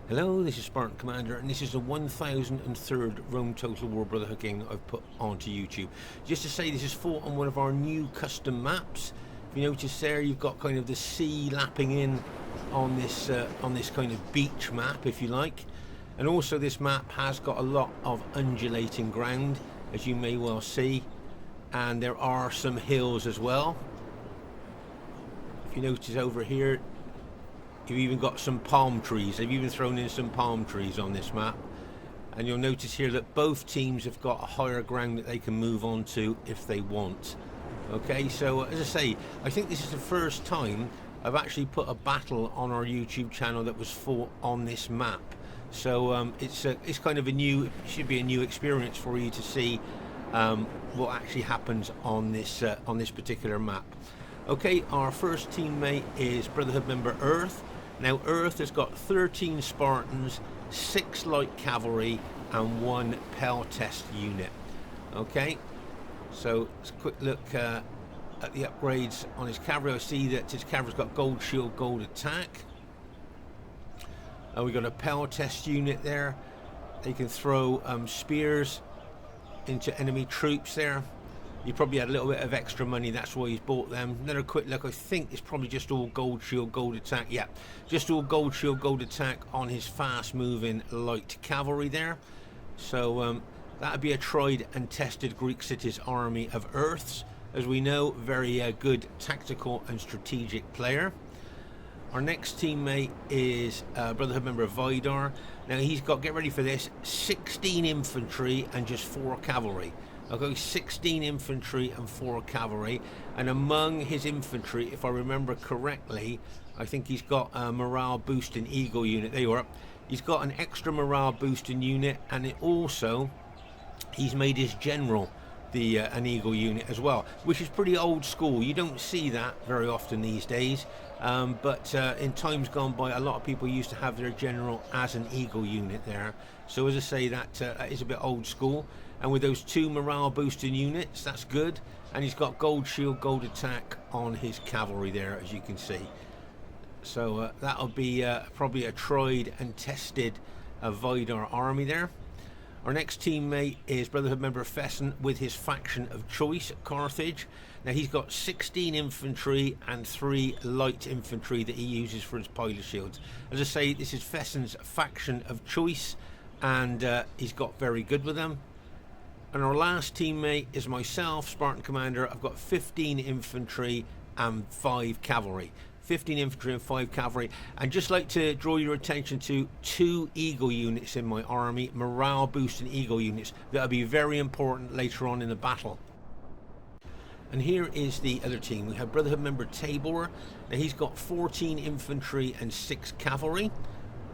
Hello, this is Spartan Commander, and this is the 1003rd Rome Total War Brotherhood game I've put onto YouTube. Just to say, this is fought on one of our new custom maps. If you notice there, you've got kind of the sea lapping in on this kind of beach map, if you like. And also this map has got a lot of undulating ground, as you may well see. And there are some hills as well. If you notice over here, you've even got some palm trees. They've even thrown in some palm trees on this map. And you'll notice here that both teams have got a higher ground that they can move on to if they want. Okay, so as I say, I think this is the first time I've actually put a battle on our YouTube channel that was fought on this map. So it's kind of a new, should be a new experience for you to see what actually happens on this particular map. Okay, our first teammate is Brotherhood member Earth. Now Earth has got 13 Spartans, 6 light cavalry and 1 Pell test unit. Okay, so let's quick look at the upgrades on his cavalry. I see that his cavalry's got gold shield, gold attack. We've got a Pell test unit there. They can throw spears into enemy troops there. He probably had a little bit of extra money, that's why he's bought them. Another quick look, I think it's probably just all gold shield, gold attack. Yeah, just all gold shield, gold attack on his fast moving light cavalry there. So that would be a tried and tested Greek cities army of Earths. As we know, very good tactical and strategic player. Our next teammate is Brotherhood member Vidar. Now he's got, get ready for this, 16 infantry and just 4 cavalry. Okay, 16 infantry and 4 cavalry, and among his infantry, if I remember correctly, I think he's got a morale boosting eagle unit. There you are. He's got an extra morale boosting unit, and it also, he's made his general an eagle unit as well, which is pretty old school. You don't see that very often these days, but in times gone by, a lot of people used to have their general as an eagle unit there. So as I say, that is a bit old school. And with those 2 morale boosting units, that's good. And he's got gold shield, gold attack on his cavalry there, as you can see. So that'll be probably a tried and tested Vidar army there. Our next teammate is Brotherhood member Fesen with his faction of choice at Carthage. Now he's got 16 infantry and 3 light infantry that he uses for his pilot shields. As I say, this is Fesen's faction of choice, and he's got very good with them. And our last teammate is myself, Spartan Commander. I've got 15 infantry and 5 cavalry. 15 infantry and 5 cavalry. And just like to draw your attention to 2 eagle units in my army, morale boosting eagle units. That'll be very important later on in the battle. And here is the other team. We have Brotherhood member Tabor. Now he's got 14 infantry and 6 cavalry.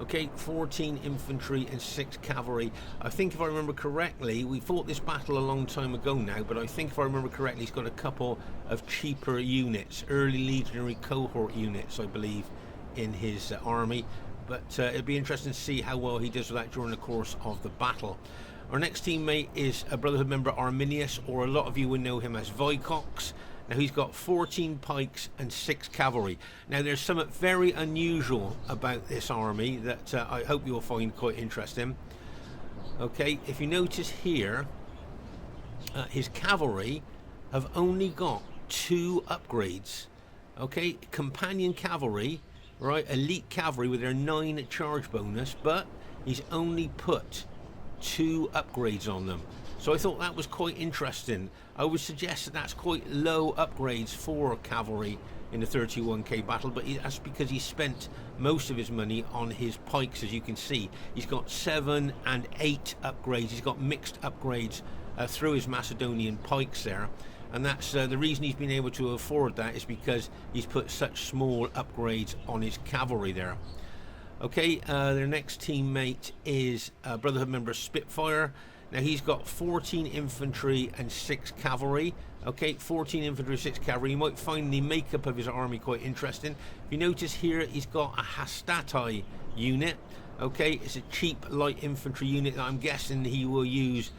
Okay, 14 infantry and 6 cavalry. I think if I remember correctly, we fought this battle a long time ago now, but I think if I remember correctly, he's got a couple of cheaper units, early legionary cohort units, I believe, in his army. But it'll be interesting to see how well he does with that during the course of the battle. Our next teammate is a Brotherhood member Arminius, or a lot of you would know him as Vicox. Now he's got 14 pikes and 6 cavalry. Now there's something very unusual about this army that I hope you'll find quite interesting. Okay, if you notice here, his cavalry have only got 2 upgrades. Okay, companion cavalry, right, elite cavalry with their 9 charge bonus, but he's only put 2 upgrades on them. So I thought that was quite interesting. I would suggest that that's quite low upgrades for cavalry in the 31k battle, but that's because he spent most of his money on his pikes. As you can see, he's got 7 and 8 upgrades. He's got mixed upgrades through his Macedonian pikes there, and that's the reason he's been able to afford that, is because he's put such small upgrades on his cavalry there. Okay, their next teammate is Brotherhood member Spitfyr. Now he's got 14 infantry and 6 cavalry. Okay, 14 infantry, 6 cavalry. You might find the makeup of his army quite interesting. If you notice here, he's got a Hastati unit. Okay, it's a cheap light infantry unit that I'm guessing he will use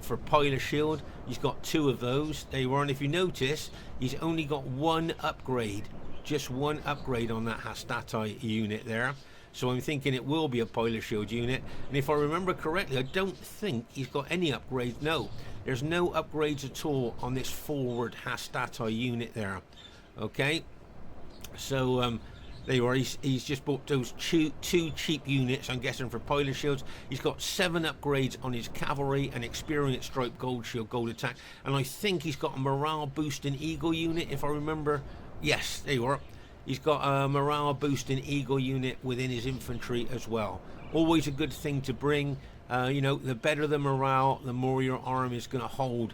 for pilot shield. He's got 2 of those. There you are. And if you notice, he's only got 1 upgrade. Just 1 upgrade on that Hastati unit there. so I'm thinking it will be a pilot shield unit. And if I remember correctly, I don't think he's got any upgrades. No, there's no upgrades at all on this forward Hastati unit there. Okay, so there you are. He's just bought those two cheap units, I'm guessing, for pilot shields. He's got 7 upgrades on his cavalry, and experience stripe, gold shield, gold attack, and I think he's got a morale boosting eagle unit, if I remember. Yes, there you are. He's got a morale boosting eagle unit within his infantry as well. Always a good thing to bring. You know, the better the morale, the more your army is going to hold,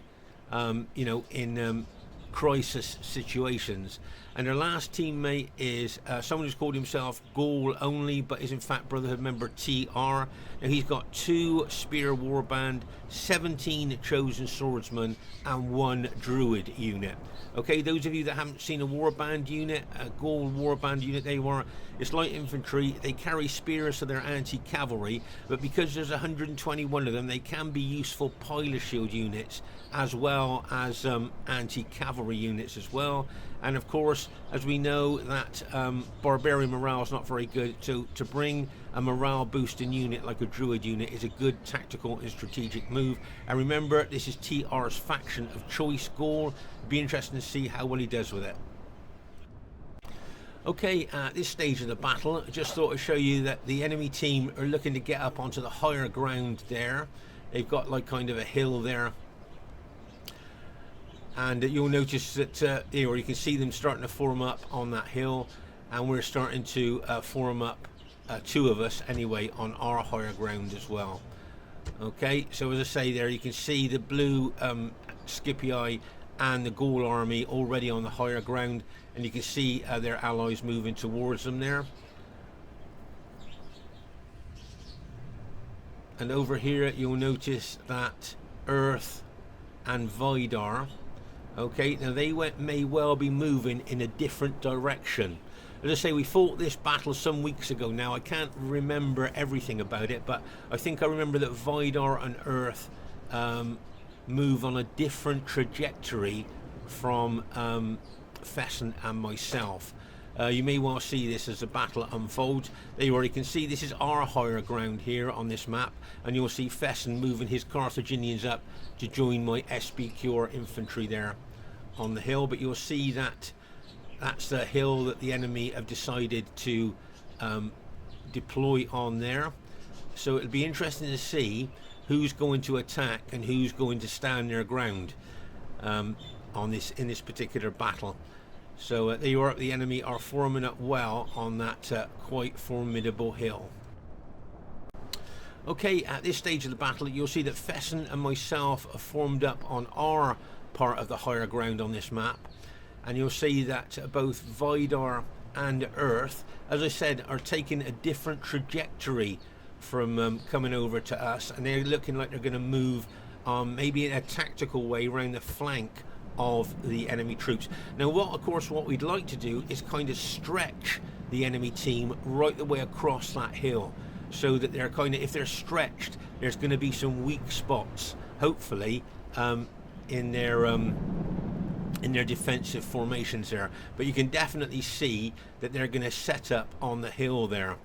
you know, in crisis situations. And their last teammate is someone who's called himself Gaul only, but is in fact Brotherhood member TR. Now he's got 2 spear warband, 17 chosen swordsmen, and 1 druid unit. Okay, those of you that haven't seen a warband unit, a Gaul warband unit, they were, it's light infantry. They carry spears, so they're anti-cavalry, but because there's 121 of them, they can be useful pilot shield units as well as anti-cavalry units as well. And of course, as we know, that barbarian morale is not very good, so to bring a morale boosting unit like a druid unit is a good tactical and strategic move. And remember, this is TR's faction of choice, Gaul. It'd be interesting to see how well he does with it. Okay, at this stage of the battle, I just thought I'd show you that the enemy team are looking to get up onto the higher ground there. They've got like kind of a hill there, and you'll notice that here you can see them starting to form up on that hill, and we're starting to form up, 2 of us anyway, on our higher ground as well. Okay, so as I say, there you can see the blue Scipii and the Gaul army already on the higher ground, and you can see their allies moving towards them there. And over here you'll notice that Earth and Vidar, okay, now they may well be moving in a different direction. As I say, we fought this battle some weeks ago now. I can't remember everything about it, but I think I remember that Vidar and Earth move on a different trajectory from Fesen and myself. You may well see this as the battle unfolds. There you already can see this is our higher ground here on this map, and you'll see Fesen moving his Carthaginians up to join my SBQ infantry there on the hill. But you'll see that that's the hill that the enemy have decided to deploy on there. So it'll be interesting to see who's going to attack and who's going to stand their ground on this, in this particular battle. So there you are. The enemy are forming up well on that quite formidable hill. Okay, at this stage of the battle, you'll see that Fesen and myself are formed up on our part of the higher ground on this map, and you'll see that both Vidar and Earth, as I said, are taking a different trajectory from coming over to us, and they're looking like they're going to move maybe in a tactical way around the flank of the enemy troops. Now what we'd like to do is kind of stretch the enemy team right the way across that hill, so that they're kind of, if they're stretched, there's going to be some weak spots, hopefully, in their defensive formations there. But you can definitely see that they're going to set up on the hill there.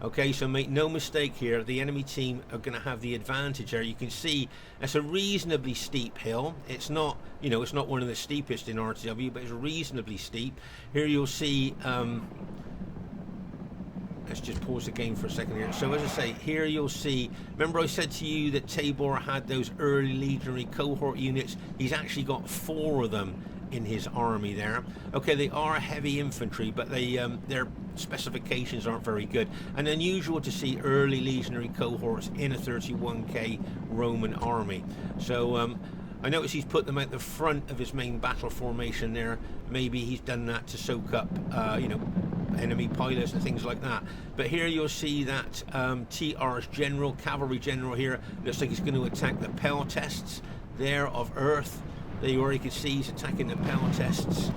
Okay, so make no mistake here, the enemy team are going to have the advantage there. You can see it's a reasonably steep hill. It's not, you know, it's not one of the steepest in RTW, but it's reasonably steep. Here you'll see, let's just pause the game for a second here. So as I say, here you'll see, remember I said to you that Tabor had those early legionary cohort units? He's actually got 4 of them in his army there. Okay, they are heavy infantry, but they their specifications aren't very good, and unusual to see early legionary cohorts in a 31k Roman army. So I notice he's put them at the front of his main battle formation there. Maybe he's done that to soak up you know, enemy pilots and things like that. But here you'll see that TR's general, cavalry general here, looks like he's going to attack the Pell tests there of Earth. There you already can see he's attacking the Pell tests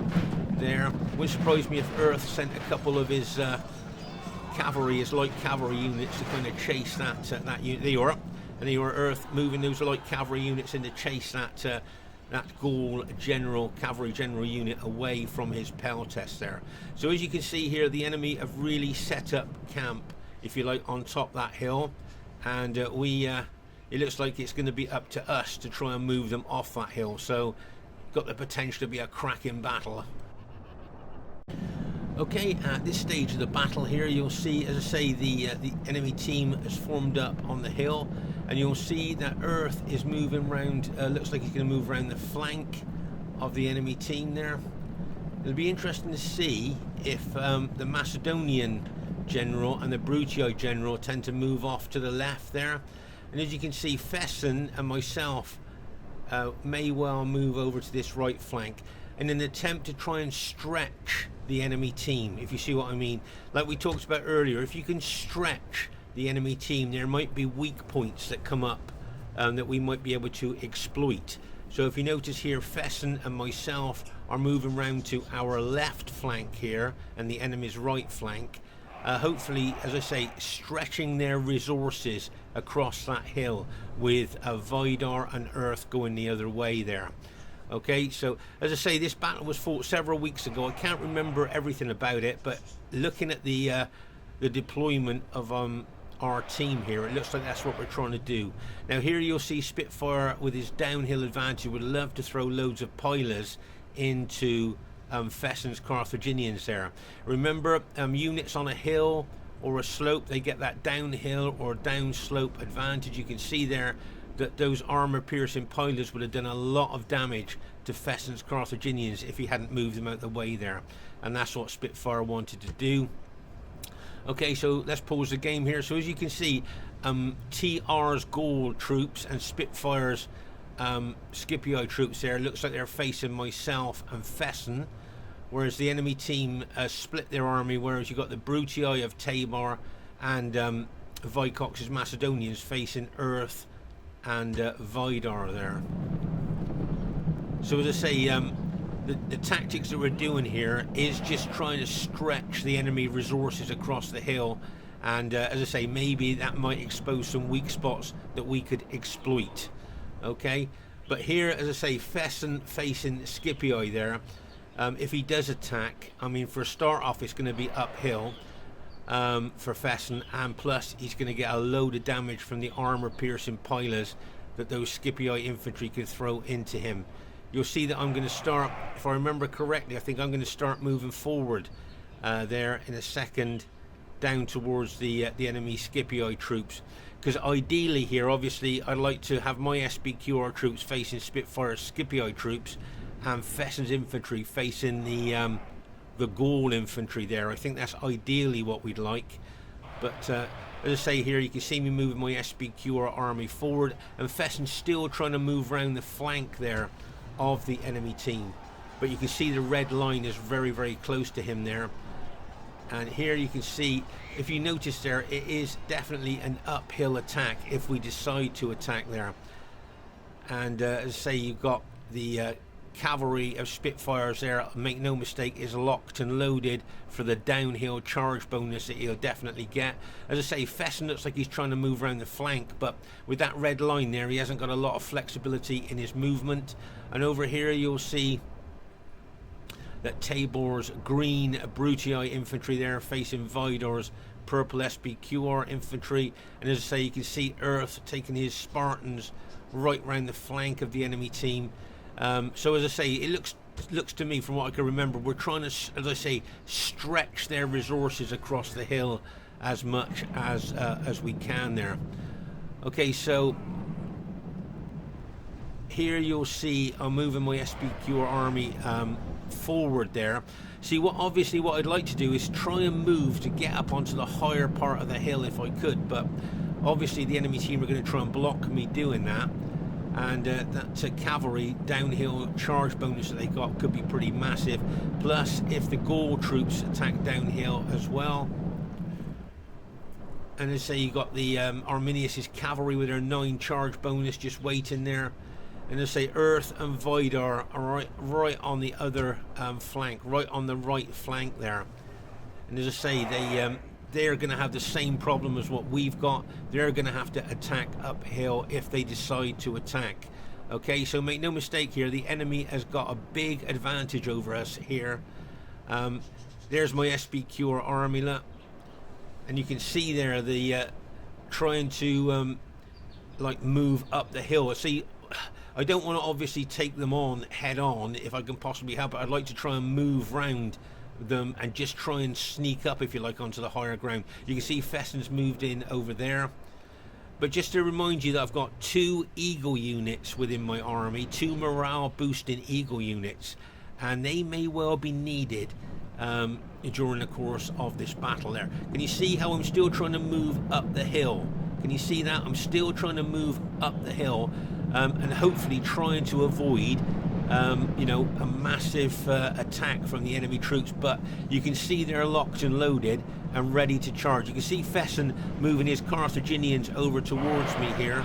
there. Wouldn't surprise me if Earth sent a couple of his cavalry, his light cavalry units to kind of chase that that unit. There you are. And there you are, Earth moving those light cavalry units in to chase that Gaul general, cavalry general unit away from his Pell test there. So as you can see here, the enemy have really set up camp if you like, on top that hill, and it looks like it's going to be up to us to try and move them off that hill. So got the potential to be a cracking battle. Okay, at this stage of the battle here, you'll see, as I say, the enemy team has formed up on the hill, and you'll see that Earth is moving around. Looks like he's going to move around the flank of the enemy team there. It'll be interesting to see if the Macedonian general and the Brutii general tend to move off to the left there. And as you can see, Fesen and myself may well move over to this right flank in an attempt to try and stretch the enemy team, if you see what I mean. Like we talked about earlier, if you can stretch the enemy team, there might be weak points that come up that we might be able to exploit. So if you notice here, Fesen and myself are moving round to our left flank here and the enemy's right flank, hopefully, as I say, stretching their resources across that hill with Vidar and Earth going the other way there. Okay, so as I say, this battle was fought several weeks ago. I can't remember everything about it, but looking at the deployment of our team here, it looks like that's what we're trying to do. Now here you'll see Spitfyr with his downhill advantage would love to throw loads of pilers into Fesen's Carthaginians there. Remember, units on a hill or a slope, they get that downhill or downslope advantage. You can see there that those armor-piercing pilers would have done a lot of damage to Fesen's Carthaginians if he hadn't moved them out the way there, and that's what Spitfyr wanted to do. Okay, so let's pause the game here. So as you can see, TR's Gaul troops and Spitfyr's Scipii troops there, looks like they're facing myself and Fesen, whereas the enemy team split their army, whereas you've got the Brutii of Tabor and Vicox's Macedonians facing Earth and Vidar there. So as I say, the tactics that we're doing here is just trying to stretch the enemy resources across the hill, and as I say, maybe that might expose some weak spots that we could exploit. Okay, but here, as I say, Fesen facing Scipii there. If he does attack, I mean, for a start off, it's going to be uphill for Fesen, and plus he's going to get a load of damage from the armor-piercing pilers that those Scipii infantry can throw into him. You'll see that I'm going to start, if I remember correctly, I think I'm going to start moving forward there in a second down towards the enemy Scipii troops, because ideally here, obviously, I'd like to have my SBQR troops facing Spitfyr Scipii troops and Fesen's infantry facing the Gaul infantry there. I think that's ideally what we'd like, but as I say here, you can see me moving my SBQR army forward, and Fesen's still trying to move around the flank there of the enemy team, but you can see the red line is very, very close to him there. And here you can see, if you notice there, it is definitely an uphill attack if we decide to attack there. And as I say, you've got the cavalry of Spitfyrs there, make no mistake, is locked and loaded for the downhill charge bonus that he'll definitely get. As I say, Fesen looks like he's trying to move around the flank, but with that red line there, he hasn't got a lot of flexibility in his movement. And over here you'll see that Tabor's green Brutii infantry there facing Vidar's purple SBQR infantry, and as I say, you can see Earth taking his Spartans right round the flank of the enemy team. So as I say, it looks to me, from what I can remember, we're trying to, as I say, stretch their resources across the hill as much as we can there. Okay, so here you'll see I'm moving my SBQR army forward there. See, what I'd like to do is try and move to get up onto the higher part of the hill if I could, but obviously the enemy team are going to try and block me doing that. And that cavalry downhill charge bonus that they got could be pretty massive. Plus, if the Gaul troops attack downhill as well, and as I say, you got the Arminius's cavalry with their 9 charge bonus just waiting there. And as I say, Earth and Vidar are right on the other flank, right on the right flank there. And as I say, they're going to have the same problem as what we've got. They're going to have to attack uphill if they decide to attack. Okay, so make no mistake here, the enemy has got a big advantage over us here. There's my SBQR army, look. and you can see there the trying to like move up the hill. See, I don't want to obviously take them on head on if I can possibly help it. I'd like to try and move round them and just try and sneak up, if you like, onto the higher ground. You can see Fesen's moved in over there. But just to remind you that I've got 2 Eagle units within my army, 2 morale boosting Eagle units, and they may well be needed during the course of this battle there. Can you see how I'm still trying to move up the hill? Can you see that? I'm still trying to move up the hill and hopefully trying to avoid you know, a massive attack from the enemy troops, but you can see they're locked and loaded and ready to charge. You can see Fesen moving his Carthaginians over towards me here.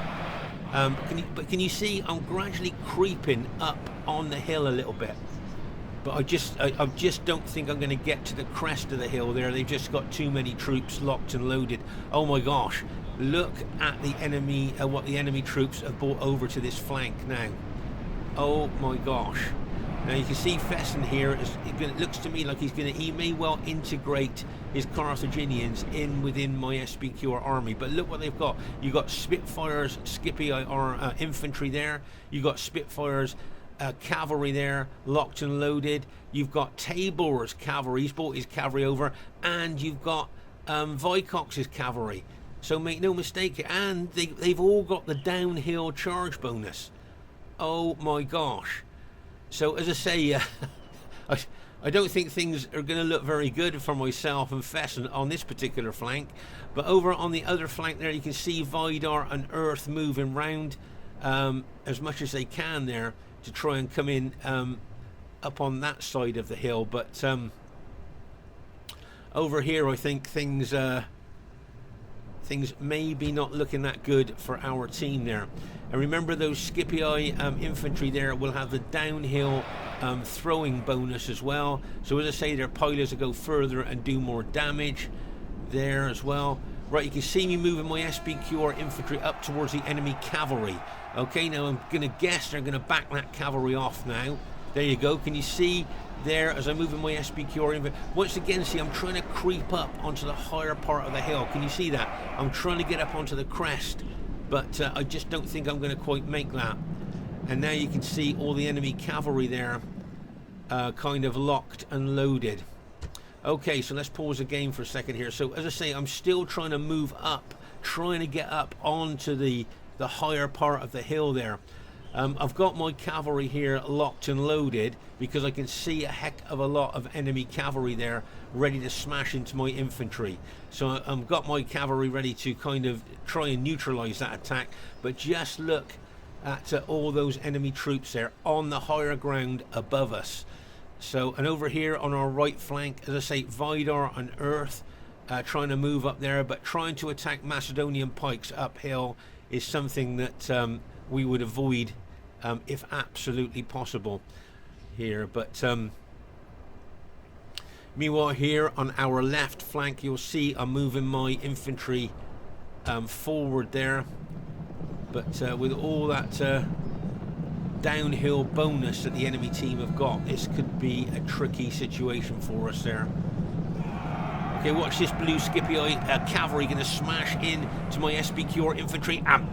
Can you see I'm gradually creeping up on the hill a little bit? But I just don't think I'm going to get to the crest of the hill there. They've just got too many troops locked and loaded. Oh my gosh, look at the enemy, what the enemy troops have brought over to this flank now. Oh my gosh. Now you can see Fesen here, it looks to me like he may well integrate his Carthaginians in within my SBQR army. But look what they've got. You've got Spitfyrs, Scipii infantry there. You've got Spitfyrs, cavalry there, locked and loaded. You've got Tabor's cavalry, he's brought his cavalry over. And you've got Vicox's cavalry. So make no mistake, and they've all got the downhill charge bonus. Oh my gosh. So as I say, I don't think things are going to look very good for myself and Fesen on this particular flank. But over on the other flank there, you can see Vidar and Earth moving round as much as they can there to try and come in up on that side of the hill. But over here, I think things may be not looking that good for our team there. And remember, those Scipii infantry there will have the downhill throwing bonus as well. So as I say, their pilots will go further and do more damage there as well. Right, you can see me moving my SBQR infantry up towards the enemy cavalry. Okay, now I'm going to guess they're going to back that cavalry off now. There you go. Can you see there as I'm moving my SBQR infantry? Once again, see, I'm trying to creep up onto the higher part of the hill. Can you see that? I'm trying to get up onto the crest, but I just don't think I'm going to quite make that. And now you can see all the enemy cavalry there kind of locked and loaded. Okay, so let's pause the game for a second here. So as I say, I'm still trying to move up, trying to get up onto the higher part of the hill there. I've got my cavalry here locked and loaded because I can see a heck of a lot of enemy cavalry there ready to smash into my infantry. So I've got my cavalry ready to kind of try and neutralize that attack. But just look at all those enemy troops there on the higher ground above us. So, and over here on our right flank, as I say, Vidar and Earth trying to move up there, but trying to attack Macedonian pikes uphill is something that we would avoid if absolutely possible here. But meanwhile, here on our left flank, you'll see I'm moving my infantry forward there. But with all that downhill bonus that the enemy team have got, this could be a tricky situation for us there. Okay, watch this blue Scipii cavalry going to smash in to my SBQR infantry, and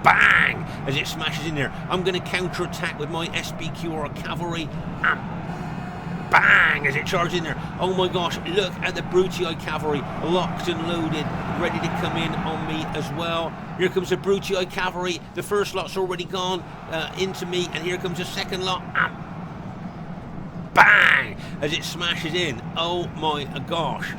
bang as it smashes in there. I'm going to counter-attack with my SBQR cavalry, and bang as it charges in there. Oh my gosh, look at the Brutii cavalry locked and loaded, ready to come in on me as well. Here comes the Brutii cavalry. The first lot's already gone into me, and here comes the second lot, and bang as it smashes in. Oh my gosh,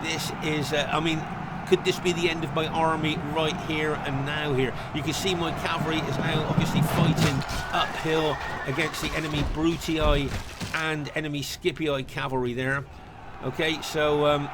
this is I mean, could this be the end of my army right here and now here? You can see my cavalry is now obviously fighting uphill against the enemy Brutii and enemy Scipii cavalry there. Okay, so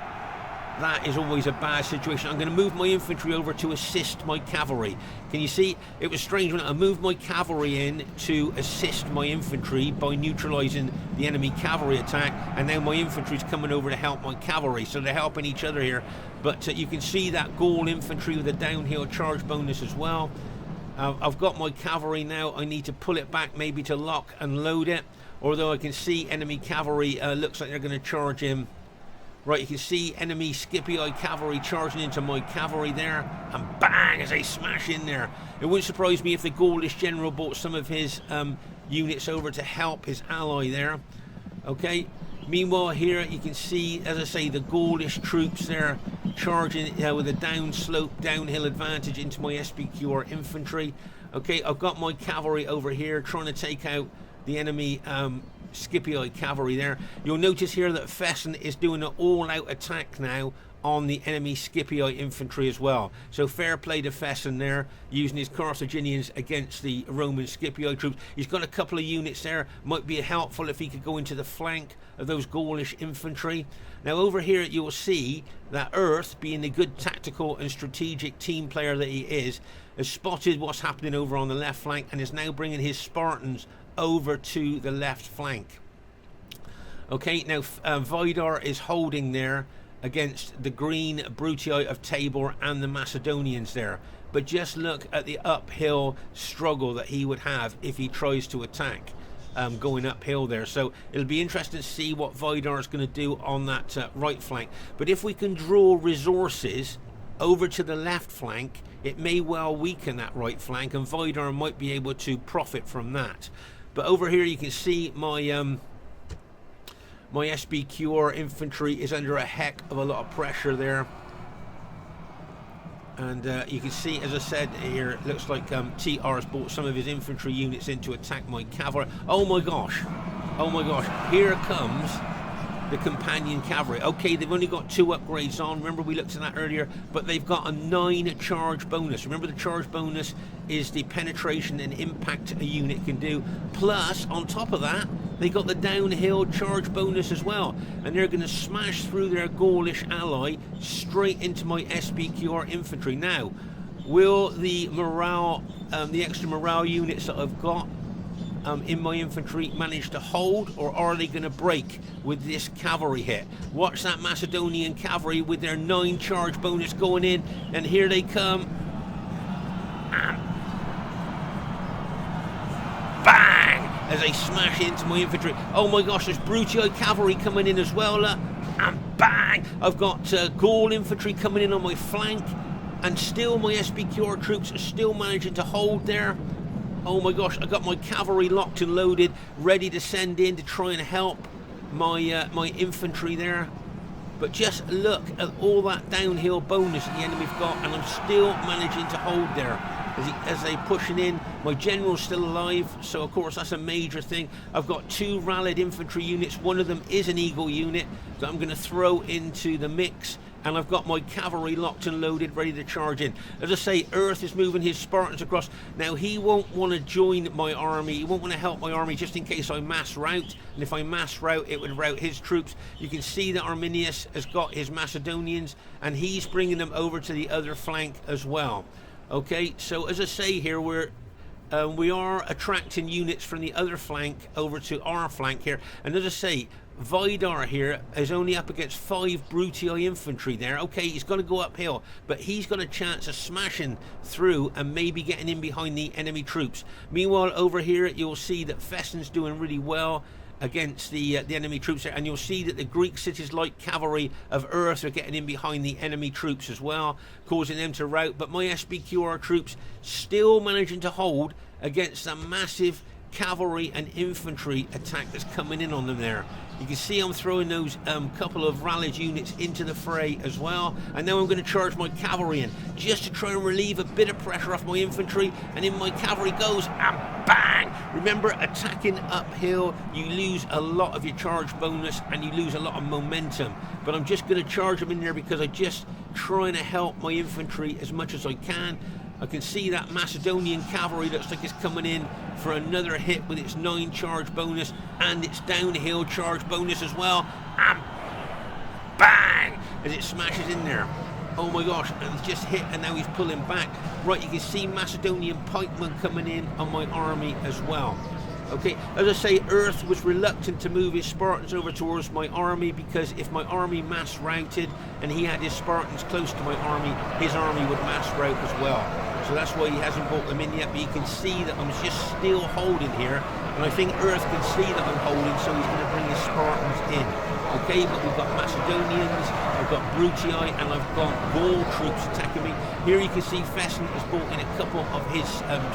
that is always a bad situation. I'm going to move my infantry over to assist my cavalry. Can you see? It was strange when I moved my cavalry in to assist my infantry by neutralizing the enemy cavalry attack, and now my infantry is coming over to help my cavalry, so they're helping each other here. But you can see that Gaul infantry with a downhill charge bonus as well. I've got my cavalry now. I need to pull it back maybe to lock and load it, although I can see enemy cavalry looks like they're going to charge in. Right, you can see enemy Scipii cavalry charging into my cavalry there, and bang, as they smash in there. It wouldn't surprise me if the Gaulish general brought some of his units over to help his ally there. Okay, meanwhile here you can see, as I say, the Gaulish troops there charging with a downhill advantage into my SBQR infantry. Okay, I've got my cavalry over here trying to take out the enemy Scipii cavalry there. You'll notice here that Fesen is doing an all-out attack now on the enemy Scipii infantry as well. So fair play to Fesen there, using his Carthaginians against the Roman Scipii troops. He's got a couple of units there. Might be helpful if he could go into the flank of those Gaulish infantry. Now over here you'll see that Earth, being the good tactical and strategic team player that he is, has spotted what's happening over on the left flank and is now bringing his Spartans over to the left flank. Okay, now Vidar is holding there against the green Brutii of Tabor and the Macedonians there. But just look at the uphill struggle that he would have if he tries to attack going uphill there. So it'll be interesting to see what Vidar is going to do on that right flank. But if we can draw resources over to the left flank, it may well weaken that right flank, and Vidar might be able to profit from that. But over here you can see my my SBQR infantry is under a heck of a lot of pressure there. And you can see, as I said here, it looks like TR has brought some of his infantry units in to attack my cavalry. Oh my gosh, here comes the companion cavalry. Okay, they've only got 2 upgrades on. Remember, we looked at that earlier, but they've got a 9 charge bonus. Remember, the charge bonus is the penetration and impact a unit can do. Plus, on top of that, they got the downhill charge bonus as well. And they're going to smash through their Gaulish ally straight into my SBQR infantry. Now, will the morale, the extra morale units that I've got in my infantry manage to hold, or are they going to break with this cavalry hit? Watch that Macedonian cavalry with their 9 charge bonus going in, and here they come. And bang! As they smash into my infantry. Oh my gosh, there's Brutii cavalry coming in as well. And bang! I've got Gaul infantry coming in on my flank, and still my SBQR troops are still managing to hold there. Oh my gosh, I got my cavalry locked and loaded, ready to send in to try and help my my infantry there. But just look at all that downhill bonus that the enemy's got, and I'm still managing to hold there. As they pushing in, my general's still alive, so of course that's a major thing. I've got 2 rallied infantry units. One of them is an Eagle unit that I'm going to throw into the mix. And I've got my cavalry locked and loaded, ready to charge in. As I say, Earth is moving his Spartans across. Now, he won't want to join my army. He won't want to help my army just in case I mass route. And if I mass route, it would route his troops. You can see that Arminius has got his Macedonians, and he's bringing them over to the other flank as well. Okay, so as I say here, we are attracting units from the other flank over to our flank here. And as I say, Vidar here is only up against 5 Brutii infantry there. Okay, he's going to go uphill, but he's got a chance of smashing through and maybe getting in behind the enemy troops. Meanwhile, over here, you'll see that Fesen's doing really well against the enemy troops there, and you'll see that the Greek cities like cavalry of Earth are getting in behind the enemy troops as well, causing them to rout. But my SBQR troops still managing to hold against a massive cavalry and infantry attack that's coming in on them there. You can see I'm throwing those couple of rallied units into the fray as well, and now I'm going to charge my cavalry in just to try and relieve a bit of pressure off my infantry, and in my cavalry goes, and bang! Remember, attacking uphill, you lose a lot of your charge bonus and you lose a lot of momentum, but I'm just going to charge them in there because I'm just trying to help my infantry as much as I can. I can see that Macedonian cavalry looks like it's coming in for another hit with its 9 charge bonus and its downhill charge bonus as well. And bang! As it smashes in there. Oh my gosh, and he's just hit and now he's pulling back. Right, you can see Macedonian pikemen coming in on my army as well. Okay, as I say, Earth was reluctant to move his Spartans over towards my army because if my army mass routed and he had his Spartans close to my army, his army would mass rout as well. So that's why he hasn't brought them in yet, but you can see that I'm just still holding here, and I think Earth can see that I'm holding, so he's going to bring his Spartans in. Okay, but we've got Macedonians, I've got Brutii, and I've got Gaul troops attacking me. Here you can see Fesen has brought in a couple of his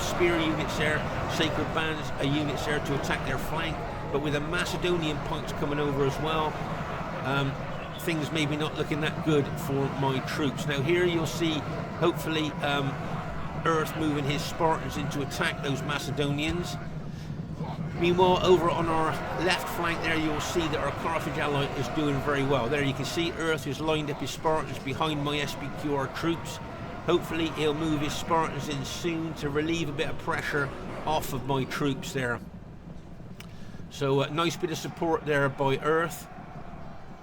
spear units there, sacred bands units there to attack their flank. But with the Macedonian pikes coming over as well, things maybe not looking that good for my troops. Now here you'll see, hopefully, Earth moving his Spartans in to attack those Macedonians. Meanwhile, over on our left flank there, you'll see that our Carthage ally is doing very well. There you can see Earth has lined up his Spartans behind my SPQR troops. Hopefully he'll move his Spartans in soon to relieve a bit of pressure off of my troops there. So a nice bit of support there by Earth.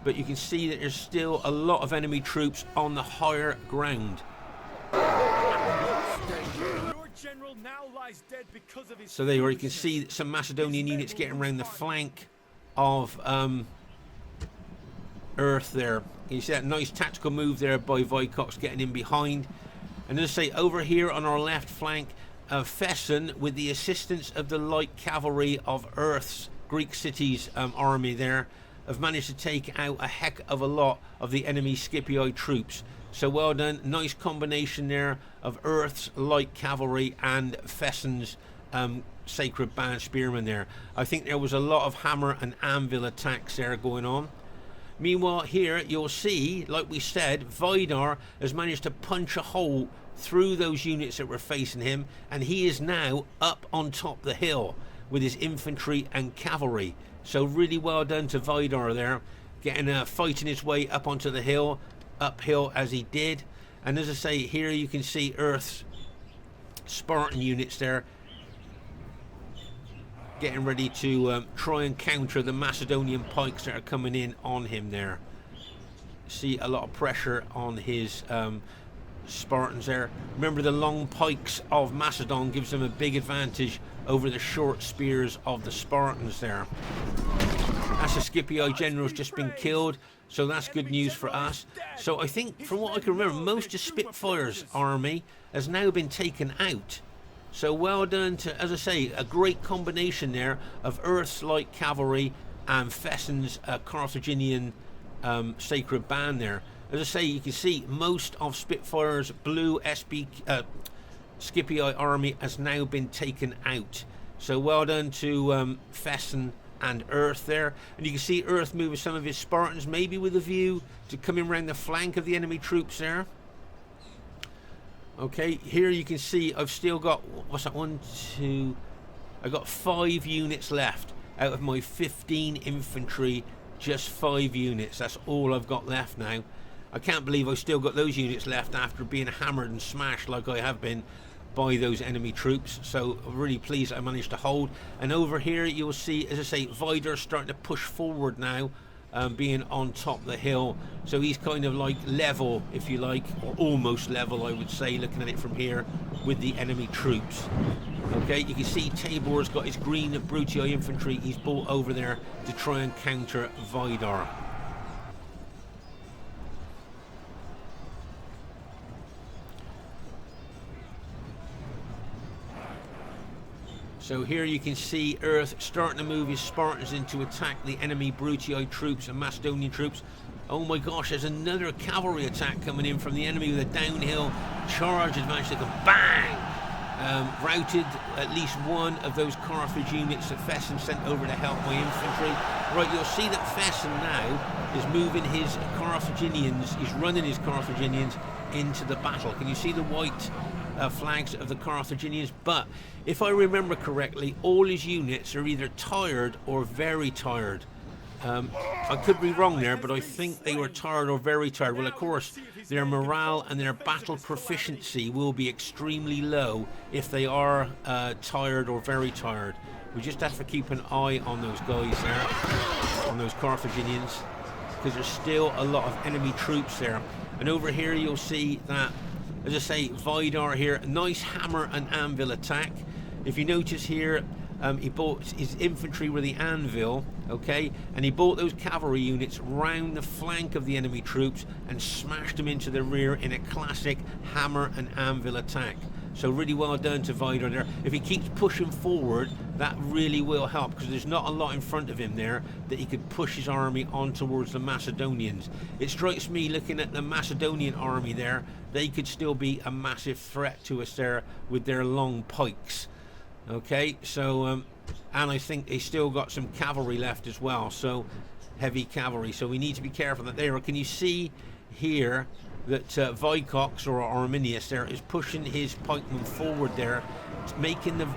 But you can see that there's still a lot of enemy troops on the higher ground. So there you can see some Macedonian units getting around the flank of Earth there. You see that nice tactical move there by Vicox getting in behind. And as I say, over here on our left flank, Fesen, with the assistance of the light cavalry of Earth's Greek cities army there, have managed to take out a heck of a lot of the enemy Scipii troops. So well done, nice combination there of Earth's light cavalry and Fesen's sacred band spearmen there. I think there was a lot of hammer and anvil attacks there going on. Meanwhile here you'll see, like we said, Vidar has managed to punch a hole through those units that were facing him, and he is now up on top the hill with his infantry and cavalry. So really well done to Vidar there, fighting his way up onto the hill, uphill as he did. And as I say, here you can see Earth's Spartan units there getting ready to try and counter the Macedonian pikes that are coming in on him there. See a lot of pressure on his Spartans there. Remember, the long pikes of Macedon gives them a big advantage over the short spears of the Spartans there. That's the Scipii general's just been killed, so that's good news for us. So I think, from what I can remember, most of Spitfyr's army has now been taken out. So well done to, as I say, a great combination there of Earth's light cavalry and Fesen's Carthaginian sacred band there. As I say, you can see most of Spitfyr's blue Scipii army has now been taken out. So well done to Fesen and Earth there. And you can see Earth moving some of his Spartans, maybe with a view to coming around the flank of the enemy troops there. Okay, here you can see I've still got, what's that, I got 5 units left out of my 15 infantry. Just 5 units, that's all I've got left now. I can't believe I've still got those units left after being hammered and smashed like I have been by those enemy troops. So I'm really pleased I managed to hold. And over here you'll see, as I say, Vidar starting to push forward now, being on top of the hill. So he's kind of like level, if you like, or almost level, I would say, looking at it from here, with the enemy troops. Okay, you can see Tabor's got his green Brutii infantry he's brought over there to try and counter Vidar. So here you can see Earth starting to move his Spartans in to attack the enemy Brutii troops and Macedonian troops. Oh my gosh, there's another cavalry attack coming in from the enemy with a downhill charge advantage. They go bang! Routed at least one of those Carthage units that Fesen sent over to help my infantry. Right, you'll see that Fesen now is moving his Carthaginians, he's running his Carthaginians into the battle. Can you see the white flags of the Carthaginians? But if I remember correctly, all his units are either tired or very tired. I could be wrong there, but I think they were tired or very tired. Well, of course, their morale and their battle proficiency will be extremely low if they are tired or very tired. We just have to keep an eye on those guys there, on those Carthaginians, because there's still a lot of enemy troops there. And over here you'll see that, as I say, Vidar here, nice hammer and anvil attack. If you notice here, he bought his infantry with the anvil, okay, and he brought those cavalry units round the flank of the enemy troops and smashed them into the rear in a classic hammer and anvil attack. So really well done to Vidar there. If he keeps pushing forward, that really will help, because there's not a lot in front of him there that he could push his army on towards the Macedonians. It strikes me, looking at the Macedonian army there, they could still be a massive threat to us there with their long pikes. Okay, so and I think they still got some cavalry left as well, so heavy cavalry, so we need to be careful that there. Can you see here that Vicox, or Arminius there, is pushing his pikemen forward there, making the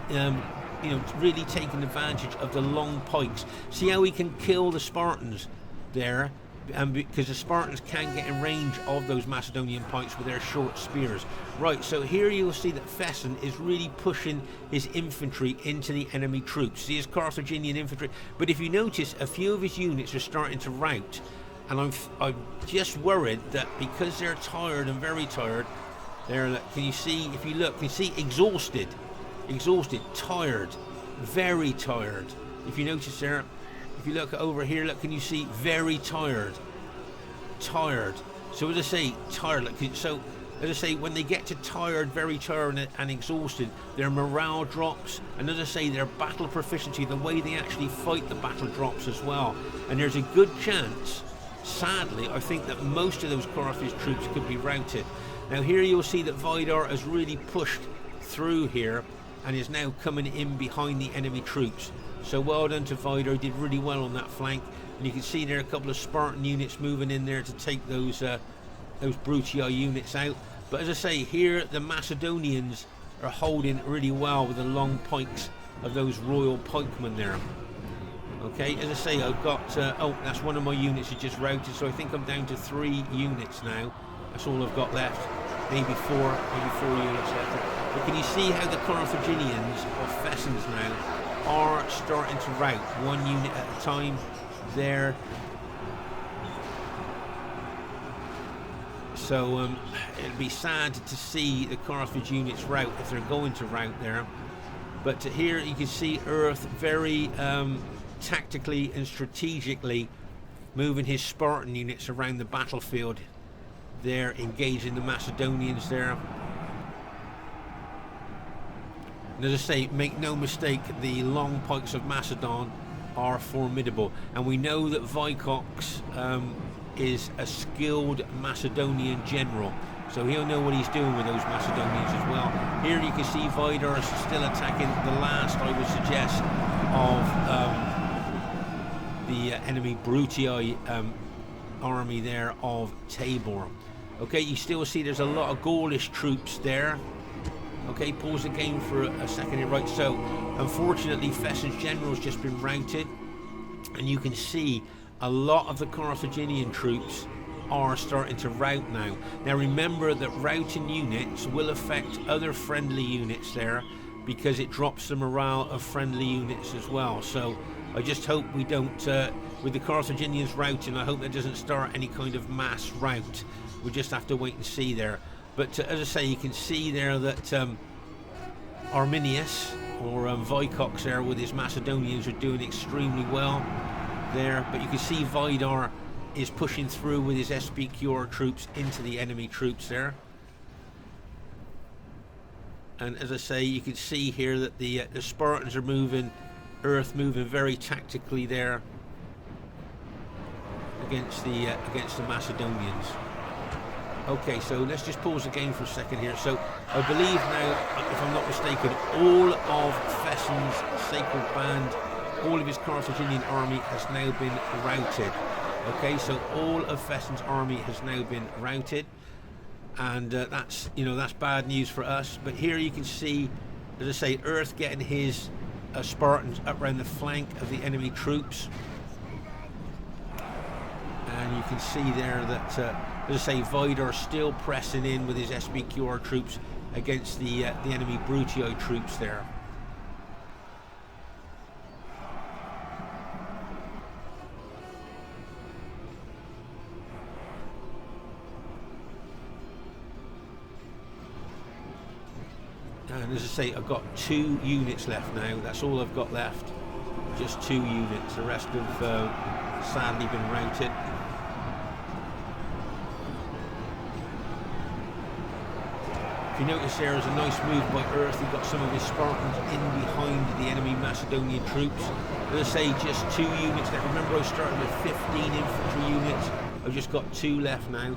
you know, really taking advantage of the long pikes. See how he can kill the Spartans there, because the Spartans can get in range of those Macedonian pikes with their short spears. Right, so here you'll see that Fesen is really pushing his infantry into the enemy troops. See his Carthaginian infantry, but if you notice, a few of his units are starting to rout, and I'm just worried that because they're tired and very tired, they're, can you see, if you look, can you see exhausted, tired, very tired. If you notice there, if you look over here, look, can you see very tired? So as I say, tired. So as I say, when they get to tired, very tired and exhausted, their morale drops, and as I say, their battle proficiency, the way they actually fight the battle, drops as well. And there's a good chance, sadly, I think that most of those Carthage troops could be routed. Now here you'll see that Vidar has really pushed through here and is now coming in behind the enemy troops. So well done to Vidar, did really well on that flank, and you can see there a couple of Spartan units moving in there to take those Brutii units out. But as I say, here the Macedonians are holding really well with the long pikes of those royal pikemen there. Okay, as I say, I've got oh, that's one of my units that just routed, so I think I'm down to 3 units now. That's all I've got left. Maybe 4 units left. But can you see how the Carthaginians, or Fesens now, are starting to rout, 1 unit at a time there. So it'll be sad to see the Carthage units rout if they're going to rout there. But here you can see Earth very tactically and strategically moving his Spartan units around the battlefield there, engaging the Macedonians there. And as I say, make no mistake, the long pikes of Macedon are formidable, and we know that Vicox is a skilled Macedonian general, so he'll know what he's doing with those Macedonians as well. Here you can see Vidar still attacking the last, I would suggest, of the enemy Brutii army there of Tabor. Okay, you still see there's a lot of Gaulish troops there. Okay, pause the game for a second here. Right, so unfortunately Fesen's general's just been routed, and you can see a lot of the Carthaginian troops are starting to rout now. Now remember that routing units will affect other friendly units there, because it drops the morale of friendly units as well. So I just hope we don't, with the Carthaginians routing, I hope that doesn't start any kind of mass rout. We just have to wait and see there. But as I say, you can see there that Arminius, or Vicox there with his Macedonians, are doing extremely well there. But you can see Vidar is pushing through with his Spitfyr troops into the enemy troops there. And as I say, you can see here that the Spartans are moving, Earth moving very tactically there against the Macedonians. Okay, so let's just pause the game for a second here. So I believe now, if I'm not mistaken, all of Fesen's Sacred Band, all of his Carthaginian army has now been routed. Okay, so all of Fesen's army has now been routed, and that's, you know, that's bad news for us. But here you can see, as I say, Earth getting his Spartans up around the flank of the enemy troops, and you can see there that as I say, Vidar still pressing in with his Spitfyr troops against the enemy Brutii troops there. And as I say, I've got 2 units left now. That's all I've got left. Just 2 units. The rest have sadly been routed. If You notice there is a nice move by Earth. He got some of his Spartans in behind the enemy Macedonian troops. As I say, just 2 units left. Remember, I started with 15 infantry units. I've just got 2 left now.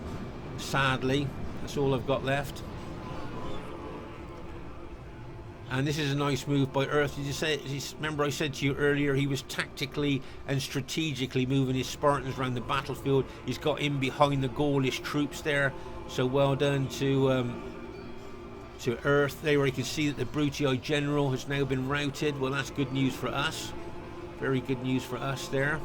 Sadly, that's all I've got left. And this is a nice move by Earth. Did you say? Remember, I said to you earlier, he was tactically and strategically moving his Spartans around the battlefield. He's got in behind the Gaulish troops there. So well done to Earth there, where you can see that the Brutii general has now been routed. Well, that's good news for us. Very good news for us there.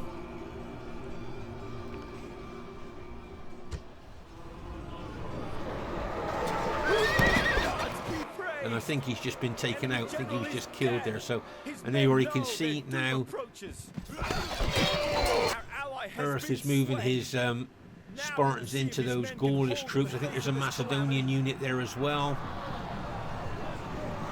And I think he's just been taken out. I think he was just killed there. So, and there where you can see now, Earth is moving his Spartans into those Gaulish troops. I think there's a Macedonian unit there as well.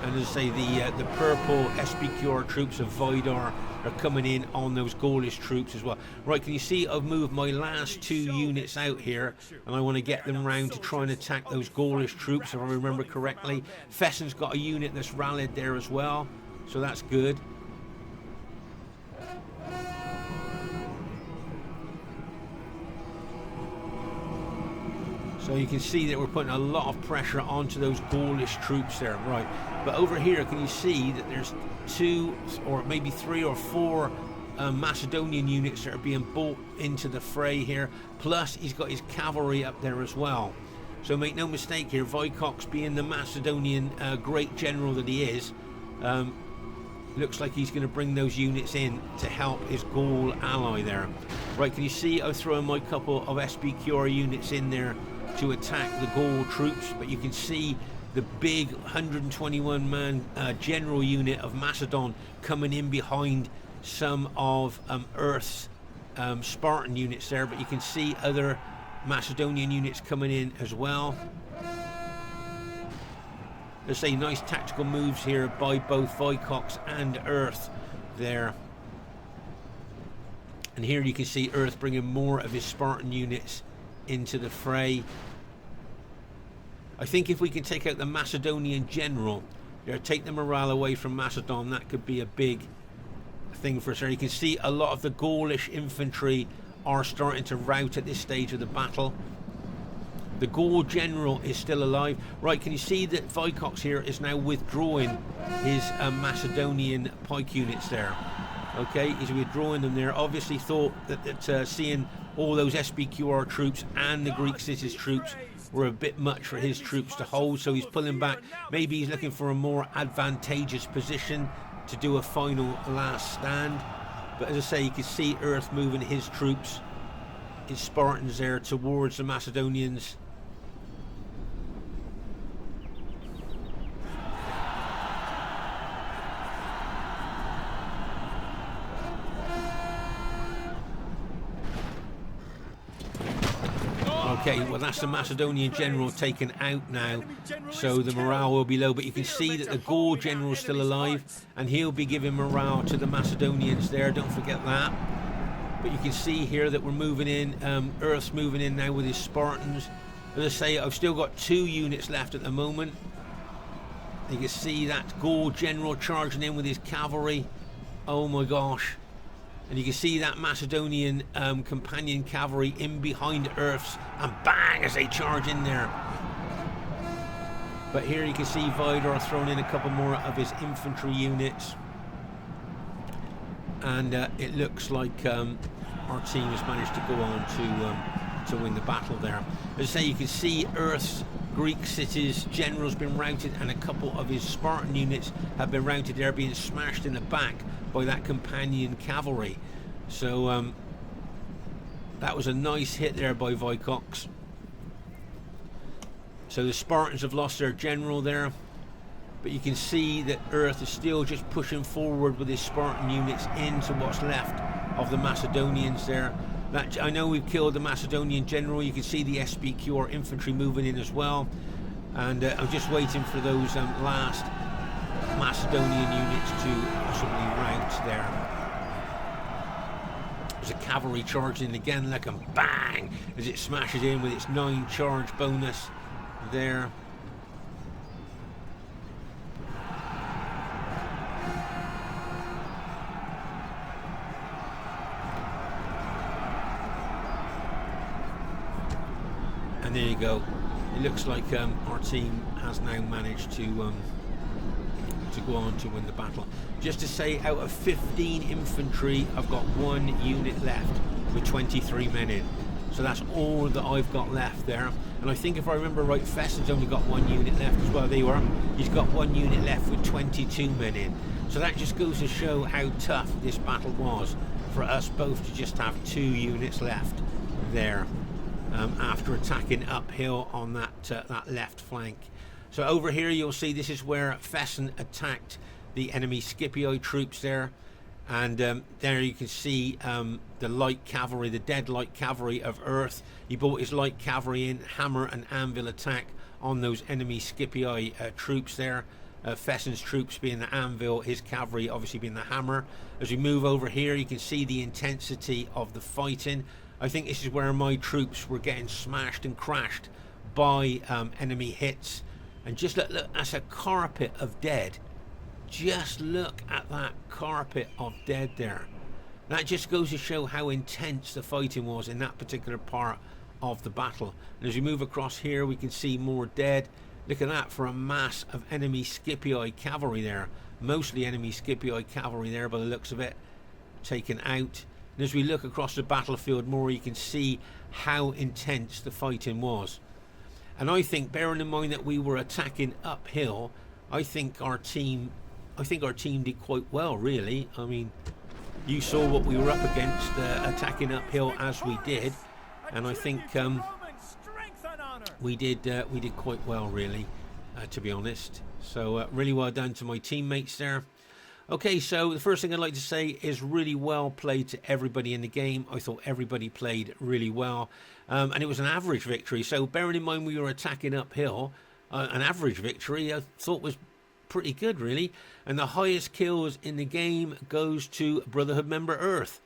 And as I say, the purple SPQR troops of Vidar are coming in on those Gaulish troops as well. Right, can you see I've moved my last 2 units out here, and I want to get them round to try and attack those Gaulish troops, if I remember correctly. Fesen's got a unit that's rallied there as well, so that's good. So you can see that we're putting a lot of pressure onto those Gaulish troops there, right? But over here, can you see that there's 2 or maybe 3 or 4 Macedonian units that are being brought into the fray here. Plus, he's got his cavalry up there as well. So make no mistake here, Vicox, being the Macedonian great general that he is, looks like he's going to bring those units in to help his Gaul ally there. Right, can you see I've thrown my couple of SPQR units in there to attack the Gaul troops, but you can see the big 121-man general unit of Macedon coming in behind some of Earth's Spartan units there, but you can see other Macedonian units coming in as well. Let's say nice tactical moves here by both Vicox and Earth there. And here you can see Earth bringing more of his Spartan units into the fray. I think if we can take out the Macedonian general, take the morale away from Macedon, that could be a big thing for us. You can see a lot of the Gaulish infantry are starting to rout at this stage of the battle. The Gaul general is still alive. Right, can you see that Vicox here is now withdrawing his Macedonian pike units there? Okay, he's withdrawing them there. Obviously thought that seeing all those SPQR troops and the Greek cities troops were a bit much for his troops to hold, so he's pulling back. Maybe he's looking for a more advantageous position to do a final last stand. But as I say, you can see Earth moving his troops, his Spartans there towards the Macedonians. Okay, well that's the Macedonian general taken out now, so the morale will be low, but you can see that the Gaul general is still alive, and he'll be giving morale to the Macedonians there, don't forget that. But you can see here that we're moving in, Earth's moving in now with his Spartans. As I say, I've still got 2 units left at the moment. You can see that Gaul general charging in with his cavalry. Oh my gosh. And you can see that Macedonian companion cavalry in behind Earth's, and bang as they charge in there. But here you can see Vidar throwing in a couple more of his infantry units. And it looks like our team has managed to go on to win the battle there. As I say, you can see Earth's Greek cities general's been routed, and a couple of his Spartan units have been routed there, being smashed in the back by that companion cavalry. So that was a nice hit there by Vicox. So the Spartans have lost their general there, but you can see that Earth is still just pushing forward with his Spartan units into what's left of the Macedonians there. That, I know we've killed the Macedonian general. You can see the SPQR infantry moving in as well, and I'm just waiting for those last Macedonian units to possibly rout there. There's a cavalry charging in again, like a bang as it smashes in with its 9 charge bonus there. And there you go. It looks like our team has now managed to go on to win the battle. Just to say, out of 15 infantry, I've got 1 unit left with 23 men in. So that's all that I've got left there. And I think if I remember right, Fesen's only got 1 unit left as well. There you are. He's got 1 unit left with 22 men in. So that just goes to show how tough this battle was for us both to just have 2 units left there after attacking uphill on that left flank. So over here you'll see this is where Fesen attacked the enemy Scipii troops there. And there you can see the light cavalry, the dead light cavalry of Earth. He brought his light cavalry in, hammer and anvil attack on those enemy Scipii troops there. Fesen's troops being the anvil, his cavalry obviously being the hammer. As we move over here, you can see the intensity of the fighting. I think this is where my troops were getting smashed and crashed by enemy hits. And just look, that's a carpet of dead. Just look at that carpet of dead there. That just goes to show how intense the fighting was in that particular part of the battle. And as we move across here, we can see more dead. Look at that for a mass of enemy Scipii cavalry there. Mostly enemy Scipii cavalry there by the looks of it. Taken out. And as we look across the battlefield more, you can see how intense the fighting was. And I think, bearing in mind that we were attacking uphill, I think our team did quite well, really. I mean, you saw what we were up against attacking uphill as we did, and I think we did quite well, really, to be honest. So really well done to my teammates there. Okay, so the first thing I'd like to say is really well played to everybody in the game. I thought everybody played really well, and it was an average victory. So bearing in mind we were attacking uphill, an average victory I thought was pretty good, really. And the highest kills in the game goes to Brotherhood member Earth.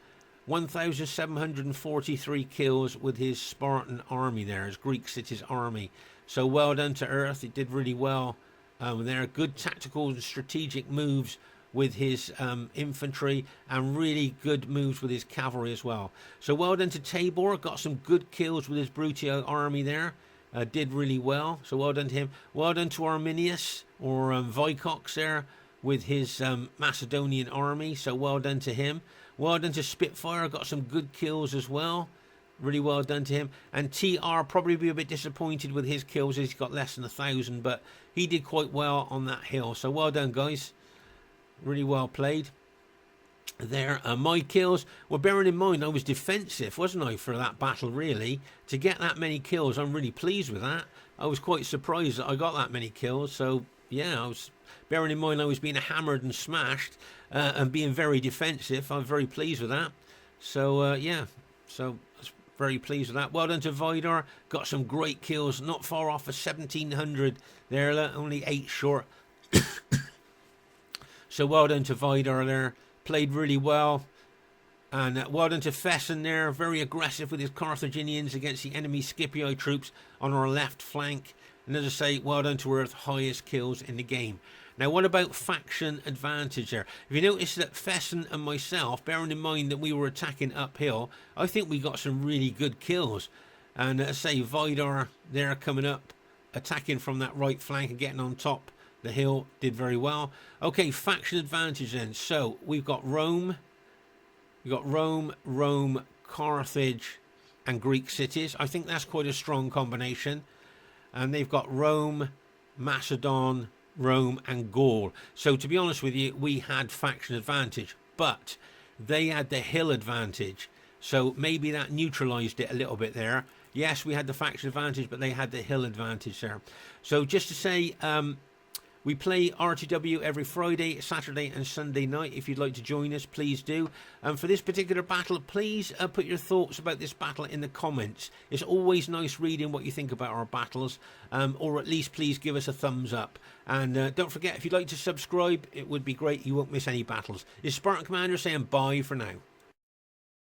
1,743 kills with his Spartan army there, his Greek cities army. So well done to Earth. It did really well. There are good tactical and strategic moves with his infantry, and really good moves with his cavalry as well. So well done to Tabor. Got some good kills with his Brutio army there. Did really well. So well done to him. Well done to Arminius, or Vicox there, with his Macedonian army. So well done to him. Well done to Spitfyr. Got some good kills as well. Really well done to him. And TR probably be a bit disappointed with his kills. He's got less than 1,000, but he did quite well on that hill. So well done, guys. Really well played there. My kills, well, bearing in mind I was defensive, wasn't I, for that battle, really. To get that many kills, I'm really pleased with that. I was quite surprised that I got that many kills. So yeah, I was, bearing in mind I was being hammered and smashed and being very defensive. I'm very pleased with that. So yeah, so I was very pleased with that. Well done to Vidar. Got some great kills, not far off of 1,700 there, only 8 short. So well done to Vidar there. Played really well. And well done to Fesen there. Very aggressive with his Carthaginians against the enemy Scipii troops on our left flank. And as I say, well done to Earth. Highest kills in the game. Now, what about faction advantage there? If you notice that Fesen and myself, bearing in mind that we were attacking uphill, I think we got some really good kills. And as I say, Vidar there coming up, attacking from that right flank and getting on top the hill, did very well. Okay, faction advantage then. So we've got Rome. We've got Rome, Carthage, and Greek cities. I think that's quite a strong combination. And they've got Rome, Macedon, Rome, and Gaul. So to be honest with you, we had faction advantage, but they had the hill advantage. So maybe that neutralized it a little bit there. Yes, we had the faction advantage, but they had the hill advantage there. So just to say, we play RTW every Friday, Saturday and Sunday night. If you'd like to join us, please do. And for this particular battle, please put your thoughts about this battle in the comments. It's always nice reading what you think about our battles, or at least please give us a thumbs up. And don't forget, if you'd like to subscribe, it would be great. You won't miss any battles. It's Spartan Commander saying bye for now.